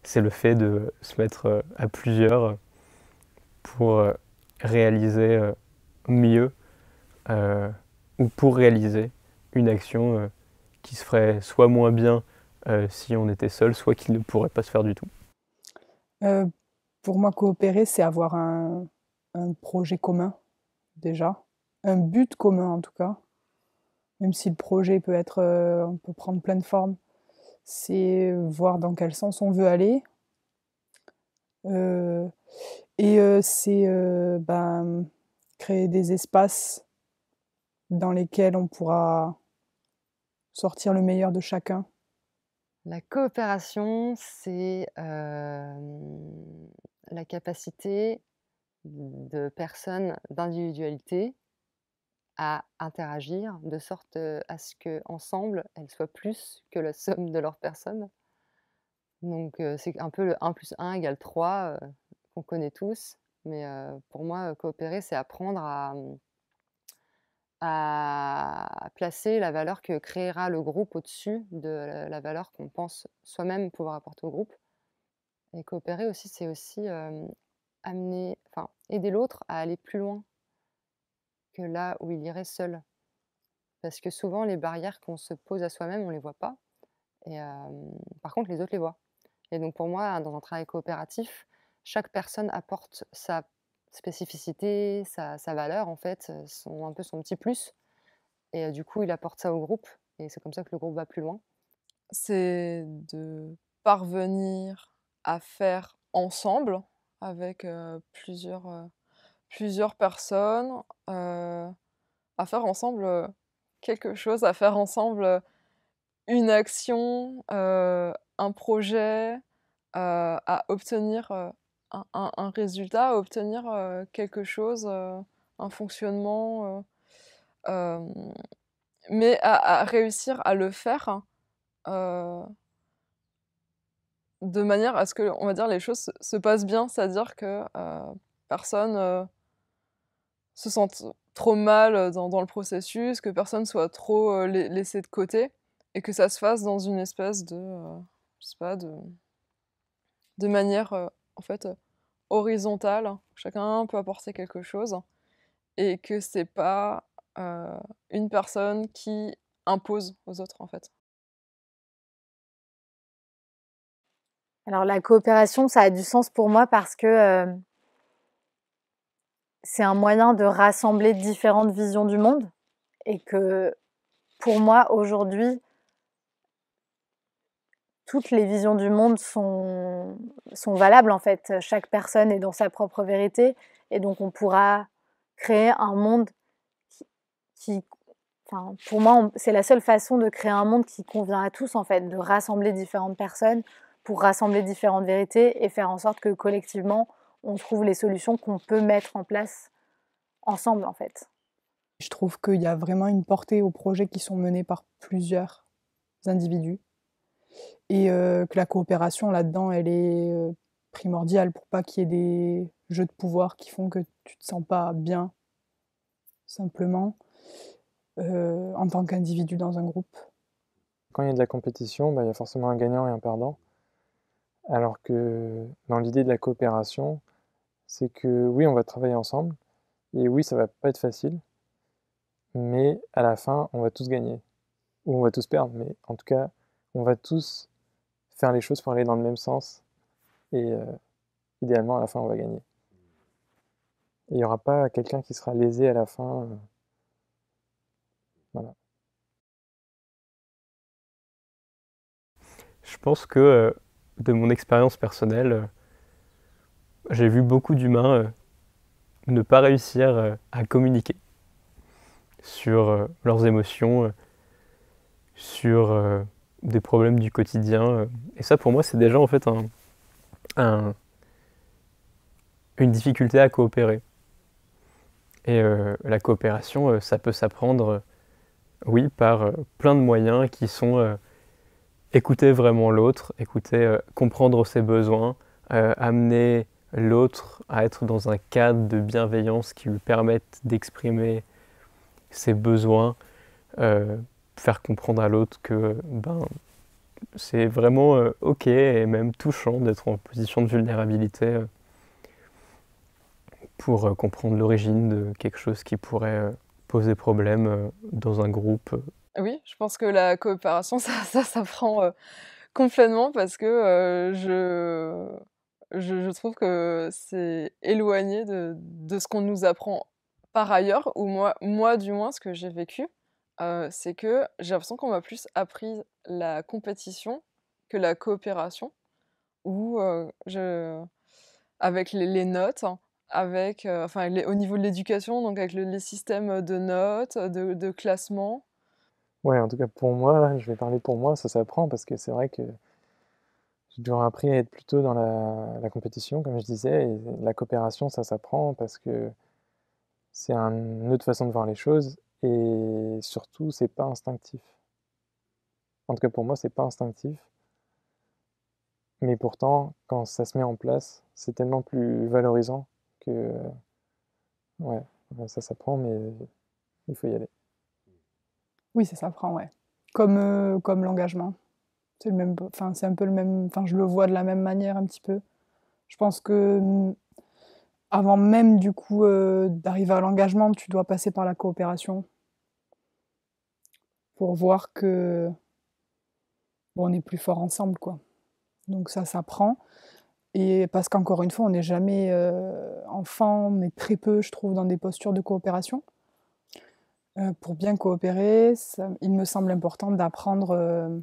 c'est le fait de se mettre à plusieurs pour réaliser mieux ou pour réaliser une action qui se ferait soit moins bien si on était seul, soit qui ne pourrait pas se faire du tout. Pour moi, coopérer, c'est avoir un projet commun, déjà. Un but commun, en tout cas. Même si le projet peut être, on peut prendre plein de formes. C'est voir dans quel sens on veut aller. Euh, c'est créer des espaces dans lesquels on pourra sortir le meilleur de chacun. La coopération, c'est la capacité de personnes, d'individualités à interagir de sorte à ce qu'ensemble, elles soient plus que la somme de leurs personnes. Donc c'est un peu le 1 + 1 = 3 qu'on connaît tous. Mais pour moi, coopérer, c'est apprendre à placer la valeur que créera le groupe au-dessus de la valeur qu'on pense soi-même pouvoir apporter au groupe. Et coopérer aussi, c'est aussi aider l'autre à aller plus loin que là où il irait seul. Parce que souvent, les barrières qu'on se pose à soi-même, on ne les voit pas. Et par contre, les autres les voient. Et donc pour moi, dans un travail coopératif, chaque personne apporte sa spécificité, sa valeur en fait, un peu son petit plus. Et du coup, il apporte ça au groupe. Et c'est comme ça que le groupe va plus loin. C'est de parvenir à faire ensemble avec plusieurs personnes, à faire ensemble quelque chose, à faire ensemble une action, un projet, à obtenir un résultat, à obtenir quelque chose, un fonctionnement, mais à réussir à le faire de manière à ce que, on va dire, les choses se passent bien, c'est-à-dire que personne se sente trop mal dans le processus, que personne soit trop laissé de côté, et que ça se fasse dans une espèce de, je sais pas, de manière en fait horizontale. Chacun peut apporter quelque chose, et que c'est pas une personne qui impose aux autres en fait. Alors la coopération, ça a du sens pour moi parce que c'est un moyen de rassembler différentes visions du monde et que pour moi aujourd'hui, toutes les visions du monde sont valables en fait. Chaque personne est dans sa propre vérité et donc on pourra créer un monde qui enfin, pour moi, c'est la seule façon de créer un monde qui convient à tous en fait, de rassembler différentes personnes pour rassembler différentes vérités et faire en sorte que collectivement, on trouve les solutions qu'on peut mettre en place ensemble en fait. Je trouve qu'il y a vraiment une portée aux projets qui sont menés par plusieurs individus et que la coopération là-dedans, elle est primordiale pour pas qu'il y ait des jeux de pouvoir qui font que tu te sens pas bien, simplement, en tant qu'individu dans un groupe. Quand il y a de la compétition, il y a forcément un gagnant et un perdant. Alors que dans l'idée de la coopération, c'est que oui, on va travailler ensemble, et oui, ça va pas être facile, mais à la fin, on va tous gagner. Ou on va tous perdre, mais en tout cas, on va tous faire les choses pour aller dans le même sens, et idéalement, à la fin, on va gagner. Et il n'y aura pas quelqu'un qui sera lésé à la fin. Voilà. Je pense que de mon expérience personnelle, j'ai vu beaucoup d'humains ne pas réussir à communiquer sur leurs émotions, sur des problèmes du quotidien. Et ça, pour moi, c'est déjà en fait une difficulté à coopérer. Et la coopération, ça peut s'apprendre, oui, par plein de moyens qui sont écouter vraiment l'autre, comprendre ses besoins, amener l'autre à être dans un cadre de bienveillance qui lui permette d'exprimer ses besoins, faire comprendre à l'autre que c'est vraiment ok et même touchant d'être en position de vulnérabilité pour comprendre l'origine de quelque chose qui pourrait poser problème dans un groupe. Oui, je pense que la coopération, ça s'apprend complètement parce que je trouve que c'est éloigné de ce qu'on nous apprend par ailleurs, ou moi du moins, ce que j'ai vécu, c'est que j'ai l'impression qu'on m'a plus appris la compétition que la coopération, où avec les notes, hein, avec, enfin, au niveau de l'éducation, donc avec les systèmes de notes, de classement. Ouais, en tout cas pour moi, là, je vais parler pour moi, ça s'apprend parce que c'est vrai que j'ai toujours appris à être plutôt dans la compétition, comme je disais, et la coopération, ça s'apprend parce que c'est une autre façon de voir les choses et surtout, c'est pas instinctif. En tout cas pour moi, c'est pas instinctif, mais pourtant, quand ça se met en place, c'est tellement plus valorisant que, ouais, ça s'apprend, mais il faut y aller. Oui, ça s'apprend, ouais. Comme l'engagement. C'est le même, enfin, c'est un peu le même, enfin, je le vois de la même manière un petit peu. Je pense que avant même du coup d'arriver à l'engagement, tu dois passer par la coopération pour voir que bon, on est plus fort ensemble, quoi. Donc ça s'apprend. Et parce qu'encore une fois, on n'est jamais enfant, mais très peu, je trouve, dans des postures de coopération. Pour bien coopérer, il me semble important d'apprendre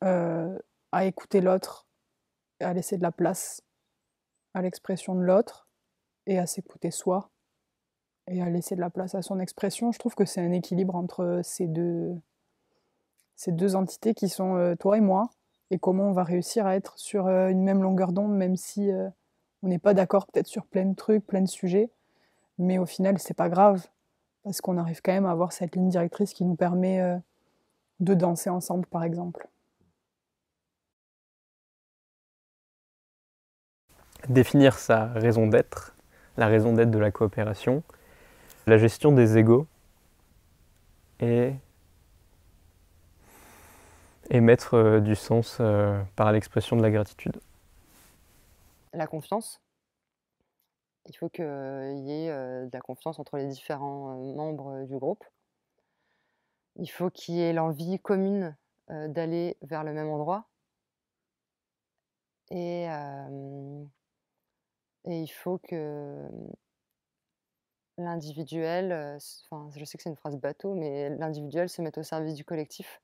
à écouter l'autre, à laisser de la place à l'expression de l'autre et à s'écouter soi et à laisser de la place à son expression. Je trouve que c'est un équilibre entre ces deux entités qui sont toi et moi, et comment on va réussir à être sur une même longueur d'onde, même si on n'est pas d'accord peut-être sur plein de trucs, plein de sujets, mais au final, c'est pas grave, parce qu'on arrive quand même à avoir cette ligne directrice qui nous permet de danser ensemble, par exemple. Définir sa raison d'être, la raison d'être de la coopération, la gestion des égos et mettre du sens par l'expression de la gratitude. La confiance. Il faut qu'il y ait de la confiance entre les différents membres du groupe. Il faut qu'il y ait l'envie commune d'aller vers le même endroit. Et il faut que l'individuel, enfin, je sais que c'est une phrase bateau, mais l'individuel se mette au service du collectif.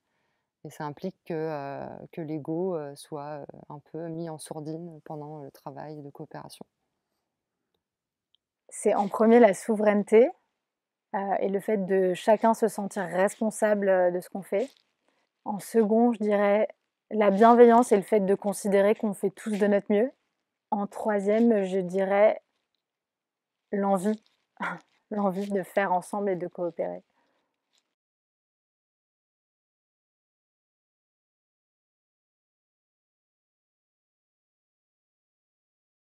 Et ça implique que l'ego soit un peu mis en sourdine pendant le travail de coopération. C'est en premier la souveraineté et le fait de chacun se sentir responsable de ce qu'on fait. En second, je dirais la bienveillance et le fait de considérer qu'on fait tous de notre mieux. En troisième, je dirais l'envie, l'envie de faire ensemble et de coopérer.